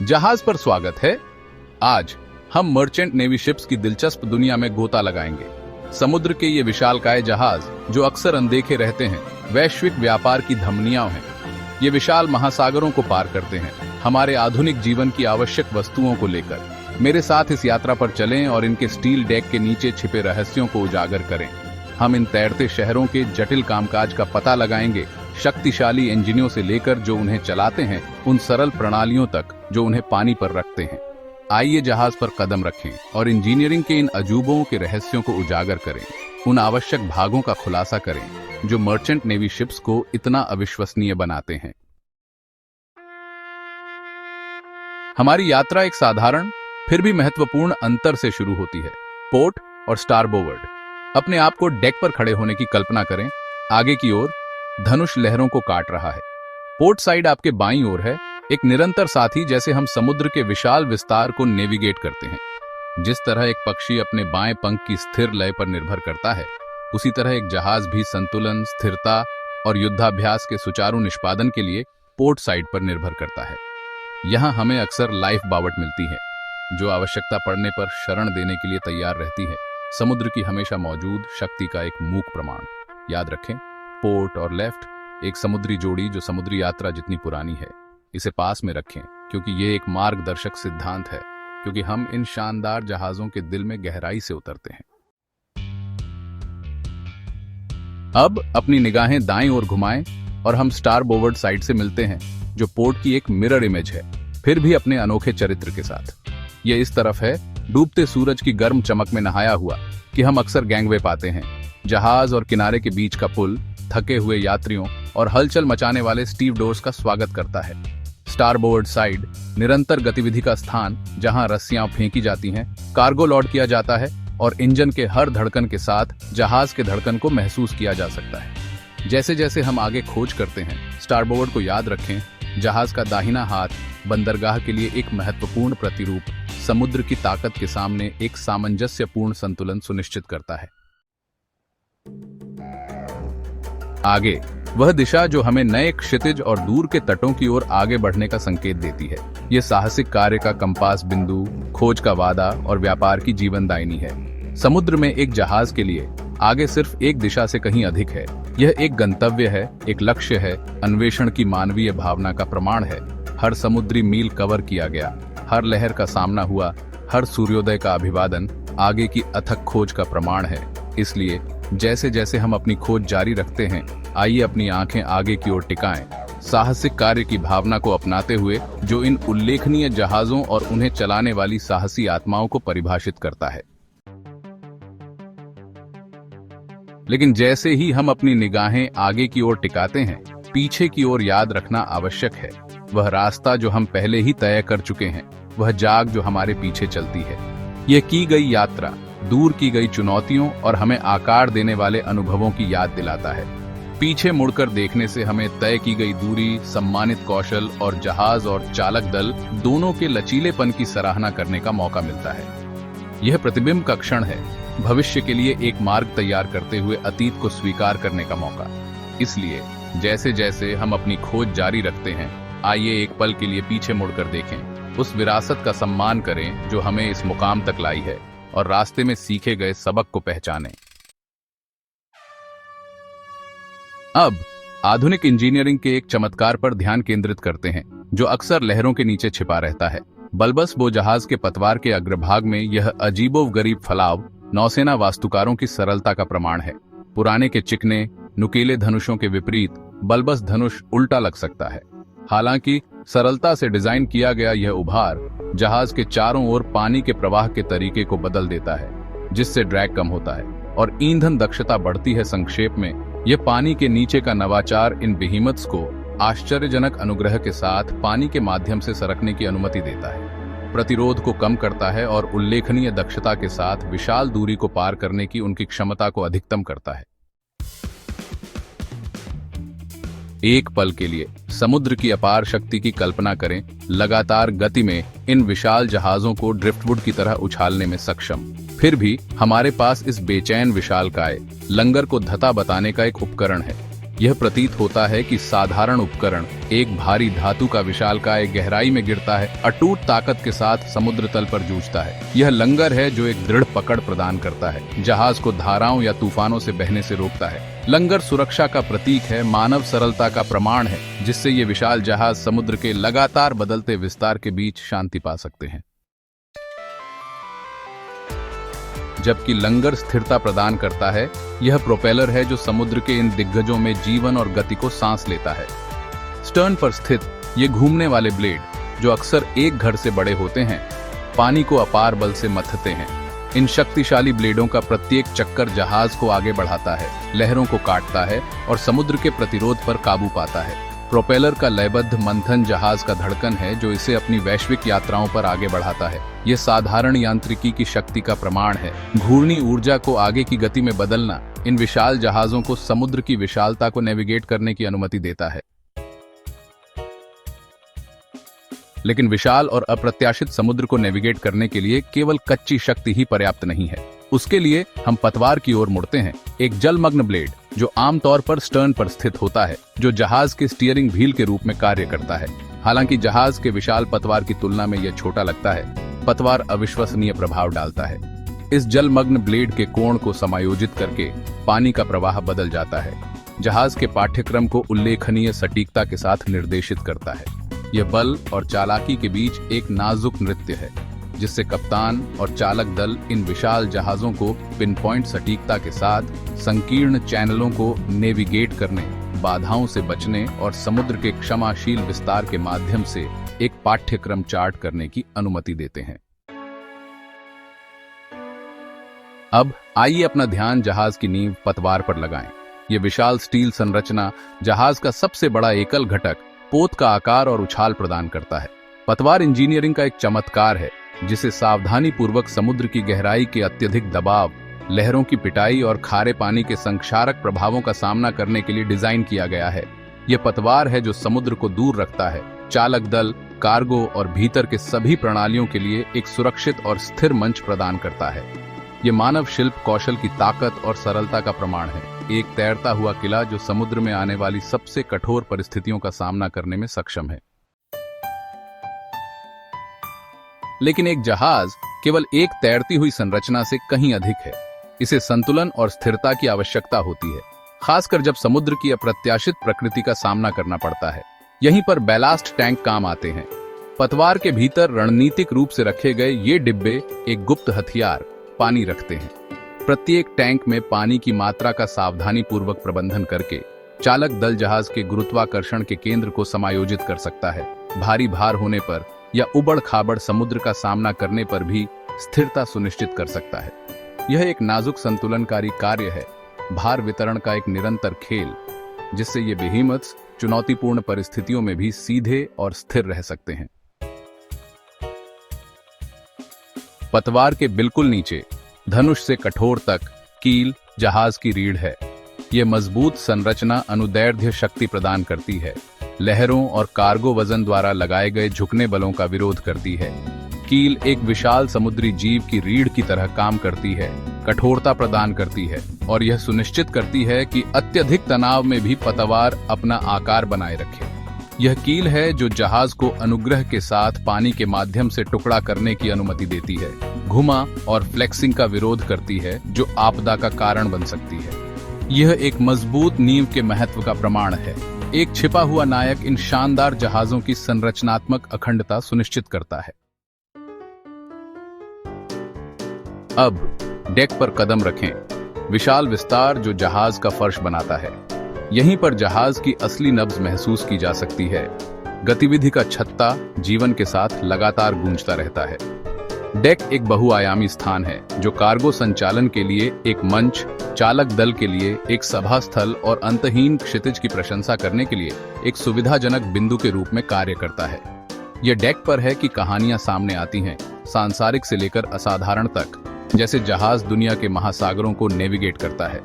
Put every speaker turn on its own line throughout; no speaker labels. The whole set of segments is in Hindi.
जहाज पर स्वागत है। आज हम मर्चेंट नेवी शिप्स की दिलचस्प दुनिया में गोता लगाएंगे। समुद्र के ये विशालकाय जहाज जो अक्सर अनदेखे रहते हैं, वैश्विक व्यापार की धमनियां हैं। ये विशाल महासागरों को पार करते हैं, हमारे आधुनिक जीवन की आवश्यक वस्तुओं को लेकर। मेरे साथ इस यात्रा पर चलें और इनके स्टील डेक के नीचे छिपे रहस्यों को उजागर करें। हम इन तैरते शहरों के जटिल कामकाज का पता लगाएंगे, शक्तिशाली इंजनों से लेकर जो उन्हें चलाते हैं, उन सरल प्रणालियों तक जो उन्हें पानी पर रखते हैं। आइए जहाज पर कदम रखें और इंजीनियरिंग के इन अजूबों के रहस्यों को उजागर करें, उन आवश्यक भागों का खुलासा करें जो मर्चेंट नेवी शिप्स को इतना अविश्वसनीय बनाते हैं। हमारी यात्रा एक साधारण फिर भी महत्वपूर्ण अंतर से शुरू होती है, पोर्ट और स्टारबोवर्ड। अपने आप को डेक पर खड़े होने की कल्पना करें। आगे की ओर धनुष लहरों को काट रहा है। पोर्ट साइड आपके बाईं ओर है, एक निरंतर साथी, जैसे हम समुद्र के विशाल विस्तार को नेविगेट करते हैं। जिस तरह एक पक्षी अपने बाएं पंख की स्थिर लय पर निर्भर करता है, उसी तरह एक जहाज भी संतुलन, स्थिरता और युद्धाभ्यास के सुचारू निष्पादन के लिए पोर्ट साइड पर निर्भर करता है। यहाँ हमें अक्सर लाइफ बावट मिलती है, जो आवश्यकता पड़ने पर शरण देने के लिए तैयार रहती है। समुद्र की हमेशा मौजूद शक्ति का एक मूक प्रमाण। याद रखें, पोर्ट और लेफ्ट एक समुद्री जोड़ी जो समुद्री यात्रा जितनी पुरानी है। इसे पास में रखें क्योंकि ये एक मार्गदर्शक सिद्धांत है, क्योंकि हम इन शानदार जहाजों के दिल में गहराई से उतरते हैं। अब अपनी निगाहें दाईं ओर घुमाएं और हम स्टारबोवर्ड साइड से मिलते हैं, जो पोर्ट की एक मिरर इमेज है, फिर भी अपने अनोखे चरित्र के साथ। ये इस तरफ है, डूबते सूरज की गर्म चमक में नहाया हुआ, कि हम अक्सर गैंगवे पाते हैं। जहाज और किनारे के बीच का पुल थके हुए यात्रियों और हलचल मचाने वाले स्टीवडोर्स का स्वागत करता है। स्टारबोर्ड साइड निरंतर गतिविधि का स्थान, जहां रस्सियां फेंकी जाती हैं, कार्गो लोड किया जाता है और इंजन के हर धड़कन के साथ जहाज के धड़कन को महसूस किया जा सकता है। जैसे जैसे हम आगे खोज करते हैं, स्टारबोर्ड को याद रखें, जहाज का दाहिना हाथ बंदरगाह के लिए एक महत्वपूर्ण प्रतिरूप, समुद्र की ताकत के सामने एक सामंजस्यपूर्ण संतुलन सुनिश्चित करता है। आगे वह दिशा जो हमें नए क्षितिज और दूर के तटों की ओर आगे बढ़ने का संकेत देती है। यह साहसिक कार्य का कंपास बिंदु, खोज का वादा और व्यापार की जीवनदायिनी है। समुद्र में एक जहाज के लिए आगे सिर्फ एक दिशा से कहीं अधिक है। यह एक गंतव्य है, एक लक्ष्य है, अन्वेषण की मानवीय भावना का प्रमाण है। हर समुद्री मील कवर किया गया, हर लहर का सामना हुआ, हर सूर्योदय का अभिवादन आगे की अथक खोज का प्रमाण है। इसलिए जैसे जैसे हम अपनी खोज जारी रखते हैं, आइए अपनी आंखें आगे की ओर टिकाएं, साहसिक कार्य की भावना को अपनाते हुए, जो इन उल्लेखनीय जहाजों और उन्हें चलाने वाली साहसी आत्माओं को परिभाषित करता है। लेकिन जैसे ही हम अपनी निगाहें आगे की ओर टिकाते हैं, पीछे की ओर याद रखना आवश्यक है। वह रास्ता जो हम पहले ही तय कर चुके हैं, वह जाग जो हमारे पीछे चलती है। यह की गई यात्रा दूर की गई चुनौतियों और हमें आकार देने वाले अनुभवों की याद दिलाता है। पीछे मुड़कर देखने से हमें तय की गई दूरी, सम्मानित कौशल और जहाज और चालक दल दोनों के लचीलेपन की सराहना करने का मौका मिलता है। यह प्रतिबिंब का क्षण है, भविष्य के लिए एक मार्ग तैयार करते हुए अतीत को स्वीकार करने का मौका। इसलिए जैसे जैसे हम अपनी खोज जारी रखते हैं, आइए एक पल के लिए पीछे मुड़कर देखें, उस विरासत का सम्मान करें जो हमें इस मुकाम तक लाई है, और रास्ते में सीखे गए सबक को पहचानें। अब आधुनिक इंजीनियरिंग के एक चमत्कार पर ध्यान केंद्रित करते हैं, जो अक्सर लहरों के नीचे छिपा रहता है। बल्बस बो जहाज के पतवार के अग्रभाग में यह अजीबोगरीब फलाव नौसेना वास्तुकारों की सरलता का प्रमाण है। पुराने के चिकने नुकीले धनुषों के विपरीत बल्बस धनुष उल्टा लग सकता है। हालांकि सरलता से डिजाइन किया गया यह उभार जहाज के चारों ओर पानी के प्रवाह के तरीके को बदल देता है, जिससे ड्रैग कम होता है और ईंधन दक्षता बढ़ती है। संक्षेप में, यह पानी के नीचे का नवाचार इन बेहीमथ्स को आश्चर्यजनक अनुग्रह के साथ पानी के माध्यम से सरकने की अनुमति देता है, प्रतिरोध को कम करता है और उल्लेखनीय दक्षता के साथ विशाल दूरी को पार करने की उनकी क्षमता को अधिकतम करता है। एक पल के लिए समुद्र की अपार शक्ति की कल्पना करें, लगातार गति में इन विशाल जहाजों को ड्रिफ्टवुड की तरह उछालने में सक्षम। फिर भी हमारे पास इस बेचैन विशालकाय लंगर को धता बताने का एक उपकरण है। यह प्रतीत होता है कि साधारण उपकरण एक भारी धातु का विशालकाय गहराई में गिरता है, अटूट ताकत के साथ समुद्र तल पर जूझता है। यह लंगर है जो एक दृढ़ पकड़ प्रदान करता है, जहाज को धाराओं या तूफानों से बहने से रोकता है। लंगर सुरक्षा का प्रतीक है, मानव सरलता का प्रमाण है, जिससे ये विशाल जहाज समुद्र के लगातार बदलते विस्तार के बीच शांति पा सकते हैं। जबकि लंगर स्थिरता प्रदान करता है, यह प्रोपेलर है जो समुद्र के इन दिग्गजों में जीवन और गति को सांस लेता है। स्टर्न पर स्थित ये घूमने वाले ब्लेड, जो अक्सर एक घर से बड़े होते हैं, पानी को अपार बल से मथते हैं। इन शक्तिशाली ब्लेडों का प्रत्येक चक्कर जहाज को आगे बढ़ाता है, लहरों को काटता है और समुद्र के प्रतिरोध पर काबू पाता है। प्रोपेलर का लयबद्ध मंथन जहाज का धड़कन है जो इसे अपनी वैश्विक यात्राओं पर आगे बढ़ाता है। यह साधारण यांत्रिकी की शक्ति का प्रमाण है। घूर्णी ऊर्जा को आगे की गति में बदलना इन विशाल जहाजों को समुद्र की विशालता को नेविगेट करने की अनुमति देता है। लेकिन विशाल और अप्रत्याशित समुद्र को नेविगेट करने के लिए केवल कच्ची शक्ति ही पर्याप्त नहीं है। उसके लिए हम पतवार की ओर मुड़ते हैं, एक जलमग्न ब्लेड जो आमतौर पर स्टर्न पर स्थित होता है, जो जहाज के स्टीयरिंग व्हील के रूप में कार्य करता है। हालांकि जहाज के विशाल पतवार की तुलना में यह छोटा लगता है, पतवार अविश्वसनीय प्रभाव डालता है। इस जलमग्न ब्लेड के कोण को समायोजित करके पानी का प्रवाह बदल जाता है, जहाज के पाठ्यक्रम को उल्लेखनीय सटीकता के साथ निर्देशित करता है। यह बल और चालाकी के बीच एक नाजुक नृत्य है, जिससे कप्तान और चालक दल इन विशाल जहाजों को पिन पॉइंट सटीकता के साथ संकीर्ण चैनलों को नेविगेट करने, बाधाओं से बचने और समुद्र के क्षमाशील विस्तार के माध्यम से एक पाठ्यक्रम चार्ट करने की अनुमति देते हैं। अब आइए अपना ध्यान जहाज की नींव पतवार पर लगाएं। यह विशाल स्टील संरचना जहाज का सबसे बड़ा एकल घटक पोत का आकार और उछाल प्रदान करता है। पतवार इंजीनियरिंग का एक चमत्कार है, जिसे सावधानी पूर्वक समुद्र की गहराई के अत्यधिक दबाव, लहरों की पिटाई और खारे पानी के संक्षारक प्रभावों का सामना करने के लिए डिजाइन किया गया है। यह पतवार है जो समुद्र को दूर रखता है, चालक दल, कार्गो और भीतर के सभी प्रणालियों के लिए एक सुरक्षित और स्थिर मंच प्रदान करता है। यह मानव शिल्प कौशल की ताकत और सरलता का प्रमाण है, एक तैरता हुआ किला जो समुद्र में आने वाली सबसे कठोर परिस्थितियों का सामना करने में सक्षम है। लेकिन एक जहाज केवल एक तैरती हुई संरचना से कहीं अधिक है। इसे संतुलन और स्थिरता की आवश्यकता होती है, खासकर जब समुद्र की अप्रत्याशित प्रकृति का सामना करना पड़ता है। यहीं पर बैलास्ट टैंक काम आते हैं। पतवार के भीतर रणनीतिक रूप से रखे गए ये डिब्बे एक गुप्त हथियार पानी रखते हैं। प्रत्येक टैंक में पानी की मात्रा का सावधानी पूर्वक प्रबंधन करके चालक दल जहाज के गुरुत्वाकर्षण के केंद्र को समायोजित कर सकता है। भारी भार होने पर या उबड़ खाबड़ समुद्र का सामना करने पर भी स्थिरता सुनिश्चित कर सकता है। यह एक नाजुक संतुलनकारी कार्य है, भार वितरण का एक निरंतर खेल, जिससे ये बेहीमत्स चुनौतीपूर्ण परिस्थितियों में भी सीधे और स्थिर रह सकते हैं। पतवार के बिल्कुल नीचे धनुष से कठोर तक कील जहाज की रीढ़ है। यह मजबूत संरचना अनुदैर्ध्य शक्ति प्रदान करती है, लहरों और कार्गो वजन द्वारा लगाए गए झुकने बलों का विरोध करती है। कील एक विशाल समुद्री जीव की रीढ़ की तरह काम करती है, कठोरता प्रदान करती है और यह सुनिश्चित करती है कि अत्यधिक तनाव में भी पतवार अपना आकार बनाए रखे। यह कील है जो जहाज को अनुग्रह के साथ पानी के माध्यम से टुकड़ा करने की अनुमति देती है, घुमा और फ्लेक्सिंग का विरोध करती है जो आपदा का कारण बन सकती है। यह एक मजबूत नींव के महत्व का प्रमाण है। एक छिपा हुआ नायक इन शानदार जहाजों की संरचनात्मक अखंडता सुनिश्चित करता है। अब डेक पर कदम रखें, विशाल विस्तार जो जहाज का फर्श बनाता है। यहीं पर जहाज की असली नब्ज महसूस की जा सकती है। गतिविधि का छत्ता जीवन के साथ लगातार गूंजता रहता है। डेक एक बहुआयामी स्थान है जो कार्गो संचालन के लिए एक मंच, चालक दल के लिए एक सभा स्थल और अंतहीन क्षितिज की प्रशंसा करने के लिए एक सुविधाजनक बिंदु के रूप में कार्य करता है। यह डेक पर है कि कहानियां सामने आती हैं, सांसारिक से लेकर असाधारण तक, जैसे जहाज दुनिया के महासागरों को नेविगेट करता है।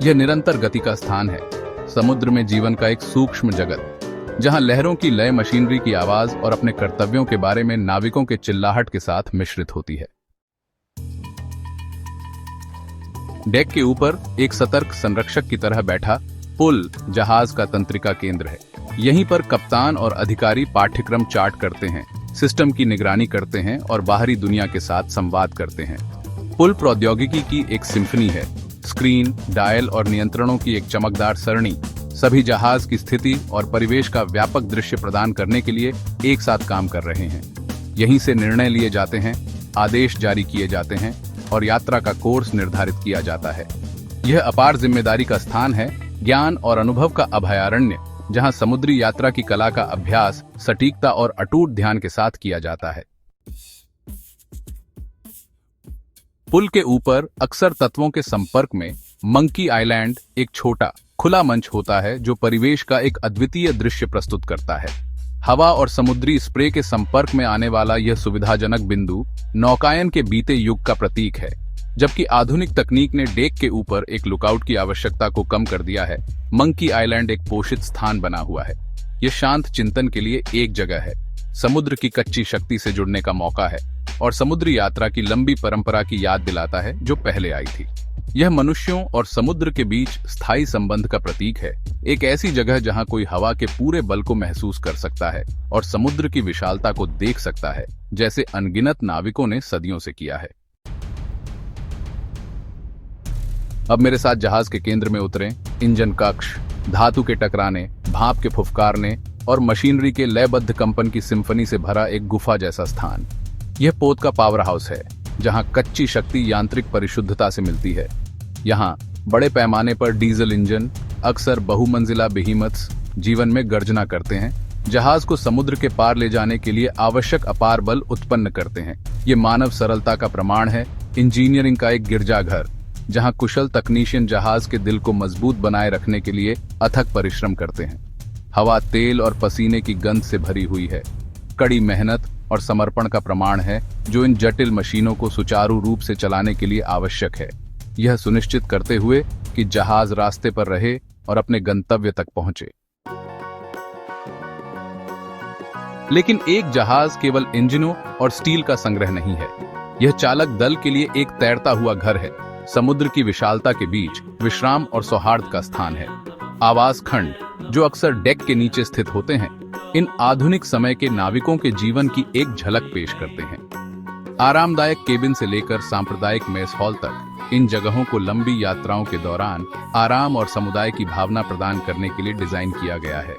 यह निरंतर गति का स्थान है, समुद्र में जीवन का एक सूक्ष्म जगत, जहां लहरों की लय मशीनरी की आवाज और अपने कर्तव्यों के बारे में नाविकों के चिल्लाहट के साथ मिश्रित होती है। डेक के ऊपर एक सतर्क संरक्षक की तरह बैठा पुल जहाज का तंत्रिका केंद्र है। यहीं पर कप्तान और अधिकारी पाठ्यक्रम चार्ट करते हैं, सिस्टम की निगरानी करते हैं और बाहरी दुनिया के साथ संवाद करते हैं। पुल प्रौद्योगिकी की एक सिम्फनी है। स्क्रीन, डायल और नियंत्रणों की एक चमकदार सरणी सभी जहाज की स्थिति और परिवेश का व्यापक दृश्य प्रदान करने के लिए एक साथ काम कर रहे हैं। यहीं से निर्णय लिए जाते हैं, आदेश जारी किए जाते हैं और यात्रा का कोर्स निर्धारित किया जाता है। यह अपार जिम्मेदारी का स्थान है, ज्ञान और अनुभव का अभयारण्य, जहां समुद्री यात्रा की कला का अभ्यास सटीकता और अटूट ध्यान के साथ किया जाता है। पुल के ऊपर अक्सर तत्वों के संपर्क में मंकी आइलैंड एक छोटा खुला मंच होता है जो परिवेश का एक अद्वितीय दृश्य प्रस्तुत करता है। हवा और समुद्री स्प्रे के संपर्क में आने वाला यह सुविधाजनक बिंदु नौकायन के बीते युग का प्रतीक है। जबकि आधुनिक तकनीक ने डेक के ऊपर एक लुकआउट की आवश्यकता को कम कर दिया है, मंकी आइलैंड एक पोषित स्थान बना हुआ है। यह शांत चिंतन के लिए एक जगह है, समुद्र की कच्ची शक्ति से जुड़ने का मौका है और समुद्री यात्रा की लंबी परंपरा की याद दिलाता है जो पहले आई थी। यह मनुष्यों और समुद्र के बीच स्थायी संबंध का प्रतीक है, एक ऐसी जगह जहां कोई हवा के पूरे बल को महसूस कर सकता है और समुद्र की विशालता को देख सकता है, जैसे अनगिनत नाविकों ने सदियों से किया है। अब मेरे साथ जहाज के केंद्र में उतरें। इंजन कक्ष, धातु के टकराने, भाप के फुफकारने और मशीनरी के लयबद्ध कंपन की सिम्फनी से भरा एक गुफा जैसा स्थान। यह पोत का पावर हाउस है, जहां कच्ची शक्ति यांत्रिक परिशुद्धता से मिलती है। यहाँ बड़े पैमाने पर डीजल इंजन, अक्सर बहुमंजिला बेहीमथ्स, जीवन में गर्जना करते हैं, जहाज को समुद्र के पार ले जाने के लिए आवश्यक अपार बल उत्पन्न करते हैं। ये मानव सरलता का प्रमाण है, इंजीनियरिंग का एक गिरजाघर, जहां कुशल तकनीशियन जहाज के दिल को मजबूत बनाए रखने के लिए अथक परिश्रम करते हैं। हवा तेल और पसीने की गंध से भरी हुई है, कड़ी मेहनत और समर्पण का प्रमाण है जो इन जटिल मशीनों को सुचारू रूप से चलाने के लिए आवश्यक है, यह सुनिश्चित करते हुए कि जहाज रास्ते पर रहे और अपने गंतव्य तक पहुंचे। लेकिन एक जहाज केवल इंजनों और स्टील का संग्रह नहीं है, यह चालक दल के लिए एक तैरता हुआ घर है, समुद्र की विशालता के बीच विश्राम और सौहार्द का स्थान है। आवास खंड, जो अक्सर डेक के नीचे स्थित होते हैं, इन आधुनिक समय के नाविकों के जीवन की एक झलक पेश करते हैं। आरामदायक केबिन से लेकर सांप्रदायिक मेस हॉल तक, इन जगहों को लंबी यात्राओं के दौरान आराम और समुदाय की भावना प्रदान करने के लिए डिजाइन किया गया है।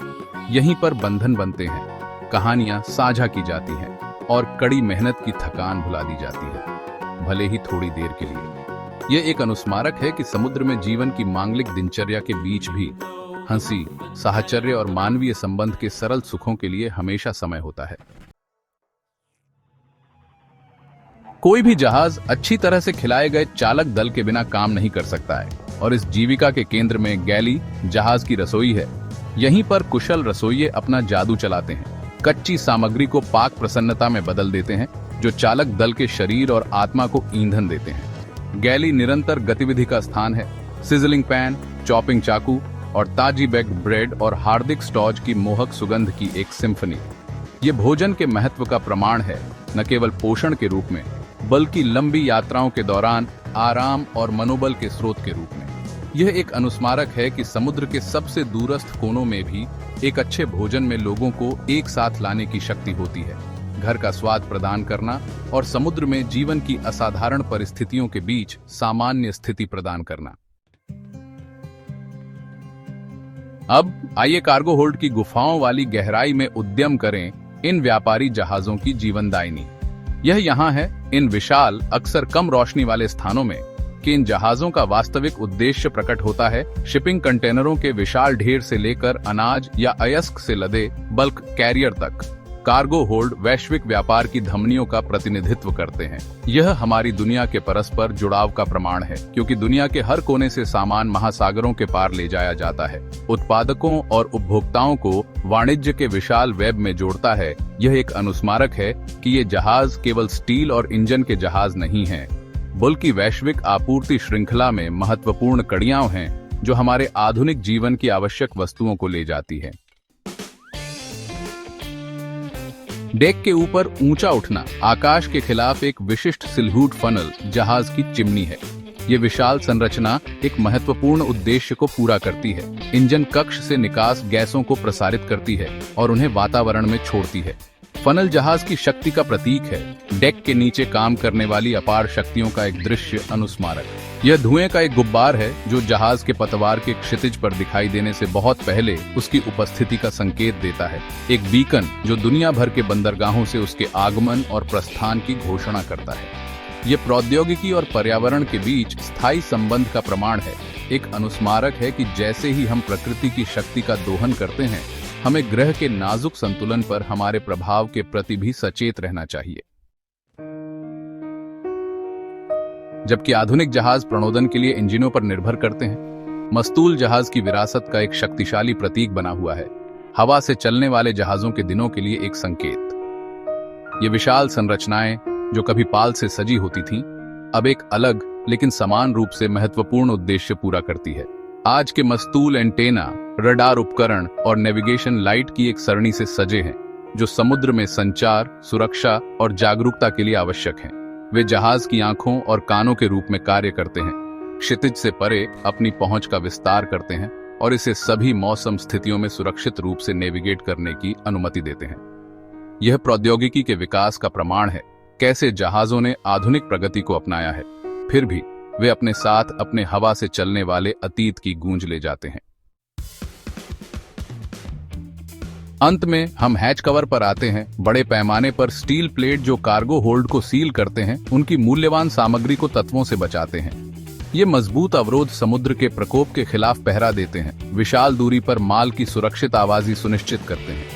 यहीं पर बंधन बनते हैं, कहानियां साझा की जाती हैं और कड़ी मेहनत की थकान भुला दी जाती है, भले ही थोड़ी देर के लिए। यह एक अनुस्मारक है कि समुद्र में जीवन की मांगलिक दिनचर्या के बीच भी हंसी, साहचर्य और मानवीय संबंध के सरल सुखों के लिए हमेशा समय होता है। कोई भी जहाज अच्छी तरह से खिलाए गए चालक दल के बिना काम नहीं कर सकता है, और इस जीविका के केंद्र में गैली जहाज की रसोई है। यहीं पर कुशल रसोइये अपना जादू चलाते हैं, कच्ची सामग्री को पाक प्रसन्नता में बदल देते हैं, जो चालक दल के शरीर और आत्मा को ईंधन देते हैं। गैली निरंतर गतिविधि का स्थान है। सिजलिंग पैन, चॉपिंग चाकू और ताजी बेक्ड ब्रेड और हार्दिक स्टॉज की मोहक सुगंध की एक सिम्फनी। ये भोजन के महत्व का प्रमाण है, न केवल पोषण के रूप में, बल्कि लंबी यात्राओं के दौरान आराम और मनोबल के स्रोत के रूप में। यह एक अनुस्मारक है कि समुद्र के सबसे दूरस्थ कोनों में भी एक अच्छे भोजन में लोगों को एक साथ लाने की शक्ति होती है, घर का स्वाद प्रदान करना और समुद्र में जीवन की असाधारण परिस्थितियों के बीच सामान्य स्थिति प्रदान करना। अब आइए कार्गो होल्ड की गुफाओं वाली गहराई में उद्यम करें इन व्यापारी जहाजों की जीवनदायिनी। यह यहाँ है, इन विशाल, अक्सर कम रोशनी वाले स्थानों में, कि इन जहाजों का वास्तविक उद्देश्य प्रकट होता है। शिपिंग कंटेनरों के विशाल ढेर से लेकर अनाज या अयस्क से लदे बल्क कैरियर तक, कार्गो होल्ड वैश्विक व्यापार की धमनियों का प्रतिनिधित्व करते हैं। यह हमारी दुनिया के परस्पर जुड़ाव का प्रमाण है, क्योंकि दुनिया के हर कोने से सामान महासागरों के पार ले जाया जाता है, उत्पादकों और उपभोक्ताओं को वाणिज्य के विशाल वेब में जोड़ता है। यह एक अनुस्मारक है कि ये जहाज केवल स्टील और इंजन के जहाज नहीं हैं, बल्कि वैश्विक आपूर्ति श्रृंखला में महत्वपूर्ण कड़ियां हैं, जो हमारे आधुनिक जीवन की आवश्यक वस्तुओं को ले जाती है। डेक के ऊपर ऊंचा उठना आकाश के खिलाफ एक विशिष्ट सिल्हूट फनल जहाज की चिमनी है। ये विशाल संरचना एक महत्वपूर्ण उद्देश्य को पूरा करती है। इंजन कक्ष से निकास गैसों को प्रसारित करती है और उन्हें वातावरण में छोड़ती है। फनल जहाज की शक्ति का प्रतीक है, डेक के नीचे काम करने वाली अपार शक्तियों का एक दृश्य अनुस्मारक। यह धुएं का एक गुब्बार है जो जहाज के पतवार के क्षितिज पर दिखाई देने से बहुत पहले उसकी उपस्थिति का संकेत देता है। एक बीकन जो दुनिया भर के बंदरगाहों से उसके आगमन और प्रस्थान की घोषणा करता है। ये प्रौद्योगिकी और पर्यावरण के बीच स्थायी संबंध का प्रमाण है। एक अनुस्मारक है कि जैसे ही हम प्रकृति की शक्ति का दोहन करते हैं, हमें ग्रह के नाजुक संतुलन पर हमारे प्रभाव के प्रति भी सचेत रहना चाहिए। जबकि आधुनिक जहाज प्रणोदन के लिए इंजनों पर निर्भर करते हैं, मस्तूल जहाज की विरासत का एक शक्तिशाली प्रतीक बना हुआ है, हवा से चलने वाले जहाजों के दिनों के लिए एक संकेत। ये विशाल संरचनाएं जो कभी पाल से सजी होती थीं, अब एक अलग लेकिन समान रूप से महत्वपूर्ण उद्देश्य पूरा करती है। आज के मस्तूल एंटेना, रडार उपकरण और नेविगेशन लाइट की एक सरणी से सजे हैं, जो समुद्र में संचार, सुरक्षा और जागरूकता के लिए आवश्यक हैं। वे जहाज की आंखों और कानों के रूप में कार्य करते हैं, क्षितिज से परे अपनी पहुंच का विस्तार करते हैं और इसे सभी मौसम स्थितियों में सुरक्षित रूप से नेविगेट करने की अनुमति देते हैं। यह प्रौद्योगिकी के विकास का प्रमाण है, कैसे जहाजों ने आधुनिक प्रगति को अपनाया है, फिर भी वे अपने साथ अपने हवा से चलने वाले अतीत की गूंज ले जाते हैं। अंत में हम हैच कवर पर आते हैं। बड़े पैमाने पर स्टील प्लेट जो कार्गो होल्ड को सील करते हैं, उनकी मूल्यवान सामग्री को तत्वों से बचाते हैं। ये मजबूत अवरोध समुद्र के प्रकोप के खिलाफ पहरा देते हैं, विशाल दूरी पर माल की सुरक्षित आवाजाही सुनिश्चित करते हैं।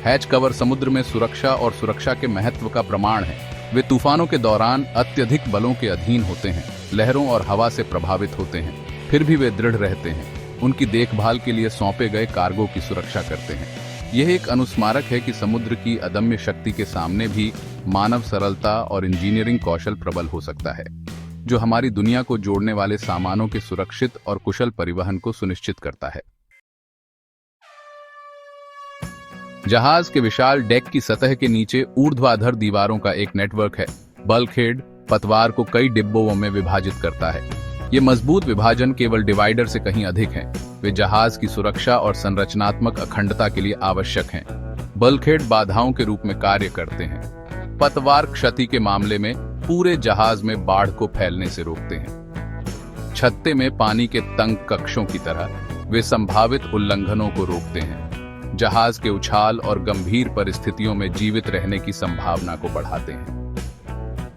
हैच कवर समुद्र में सुरक्षा और सुरक्षा के महत्व का प्रमाण है। वे तूफानों के दौरान अत्यधिक बलों के अधीन होते हैं, लहरों और हवा से प्रभावित होते हैं, फिर भी वे दृढ़ रहते हैं। उनकी देखभाल के लिए सौंपे गए कार्गो की सुरक्षा करते हैं। यह एक अनुस्मारक है कि समुद्र की अदम्य शक्ति के सामने भी मानव सरलता और इंजीनियरिंग कौशल प्रबल हो सकता है, जो हमारी दुनिया को जोड़ने वाले सामानों के सुरक्षित और कुशल परिवहन को सुनिश्चित करता है। जहाज के विशाल डेक की सतह के नीचे ऊर्ध्वाधर दीवारों का एक नेटवर्क है। बल्कहेड पतवार को कई डिब्बों में विभाजित करता है। ये मजबूत विभाजन केवल डिवाइडर से कहीं अधिक हैं। वे जहाज की सुरक्षा और संरचनात्मक अखंडता के लिए आवश्यक हैं। बल्कहेड बाधाओं के रूप में कार्य करते हैं। पतवार क्षति के मामले में पूरे जहाज में बाढ़ को फैलने से रोकते हैं। छत्ते में पानी के तंग कक्षों की तरह वे संभावित उल्लंघनों को रोकते हैं। जहाज के उछाल और गंभीर परिस्थितियों में जीवित रहने की संभावना को बढ़ाते हैं।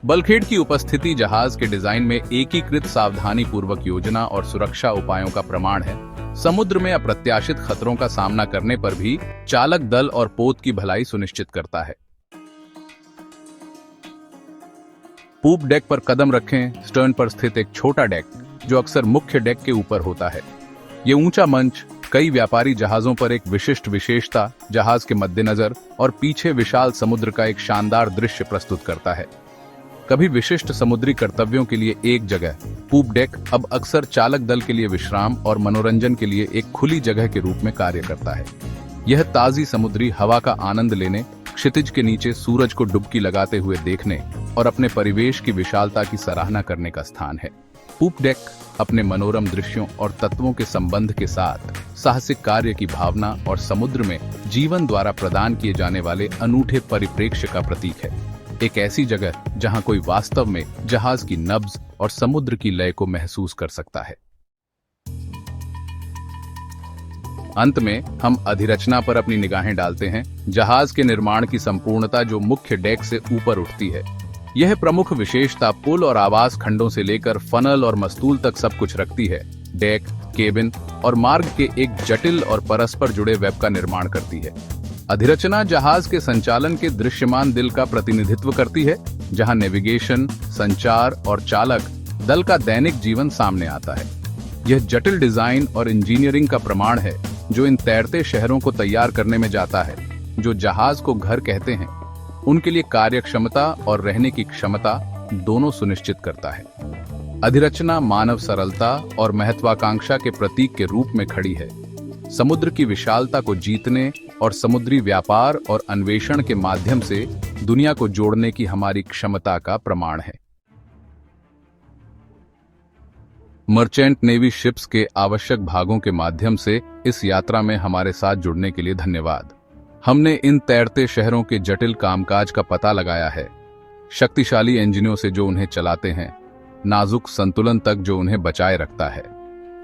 बल्कहेड की उपस्थिति जहाज के डिजाइन में एकीकृत सावधानी पूर्वक योजना और सुरक्षा उपायों का प्रमाण है। समुद्र में अप्रत्याशित खतरों का सामना करने पर भी चालक दल और पोत की भलाई सुनिश्चित करता है। पूप डेक पर कदम रखें। स्टर्न पर स्थित एक छोटा डेक जो अक्सर मुख्य डेक के ऊपर होता है। ये ऊंचा मंच कई व्यापारी जहाजों पर एक विशिष्ट विशेषता, जहाज के मद्देनजर और पीछे विशाल समुद्र का एक शानदार दृश्य प्रस्तुत करता है। कभी विशिष्ट समुद्री कर्तव्यों के लिए एक जगह, पूप डेक अब अक्सर चालक दल के लिए विश्राम और मनोरंजन के लिए एक खुली जगह के रूप में कार्य करता है। यह ताजी समुद्री हवा का आनंद लेने, क्षितिज के नीचे सूरज को डुबकी लगाते हुए देखने और अपने परिवेश की विशालता की सराहना करने का स्थान है। पूप डेक अपने मनोरम दृश्यों और तत्वों के संबंध के साथ साहसिक कार्य की भावना और समुद्र में जीवन द्वारा प्रदान किए जाने वाले अनूठे परिप्रेक्ष्य का प्रतीक है। एक ऐसी जगह जहां कोई वास्तव में जहाज की नब्ज और समुद्र की लय को महसूस कर सकता है। अंत में हम अधिरचना पर अपनी निगाहें डालते हैं। जहाज के निर्माण की संपूर्णता जो मुख्य डेक से ऊपर उठती है। यह प्रमुख विशेषता पुल और आवास खंडों से लेकर फनल और मस्तूल तक सब कुछ रखती है। डेक, केबिन और मार्ग के एक जटिल और परस्पर जुड़े वेब का निर्माण करती है। अधिरचना जहाज के संचालन के दृश्यमान दिल का प्रतिनिधित्व करती है, जहां नेविगेशन, संचार और चालक दल का दैनिक जीवन सामने आता है। यह जटिल डिजाइन और इंजीनियरिंग का प्रमाण है जो इन तैरते शहरों को तैयार करने में जाता है, जो जहाज को घर कहते हैं, उनके लिए कार्यक्षमता और रहने की क्षमता दोनों सुनिश्चित करता है। अधिरचना मानव सरलता और महत्वाकांक्षा के प्रतीक के रूप में खड़ी है। समुद्र की विशालता को जीतने और समुद्री व्यापार और अन्वेषण के माध्यम से दुनिया को जोड़ने की हमारी क्षमता का प्रमाण है। मर्चेंट नेवी शिप्स के आवश्यक भागों के माध्यम से इस यात्रा में हमारे साथ जुड़ने के लिए धन्यवाद। हमने इन तैरते शहरों के जटिल कामकाज का पता लगाया है, शक्तिशाली इंजनों से जो उन्हें चलाते हैं, नाजुक संतुलन तक जो उन्हें बचाए रखता है।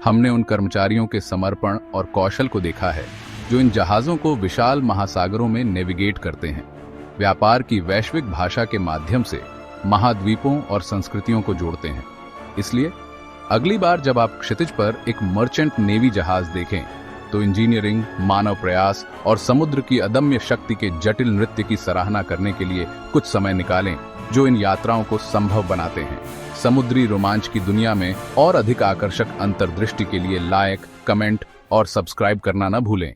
हमने उन कर्मचारियों के समर्पण और कौशल को देखा है जो इन जहाजों को विशाल महासागरों में नेविगेट करते हैं, व्यापार की वैश्विक भाषा के माध्यम से महाद्वीपों और संस्कृतियों को जोड़ते हैं। इसलिए अगली बार जब आप क्षितिज पर एक मर्चेंट नेवी जहाज देखें तो इंजीनियरिंग, मानव प्रयास और समुद्र की अदम्य शक्ति के जटिल नृत्य की सराहना करने के लिए कुछ समय निकालें जो इन यात्राओं को संभव बनाते हैं। समुद्री रोमांच की दुनिया में और अधिक आकर्षक अंतर्दृष्टि के लिए लाइक, कमेंट और सब्सक्राइब करना न भूलें।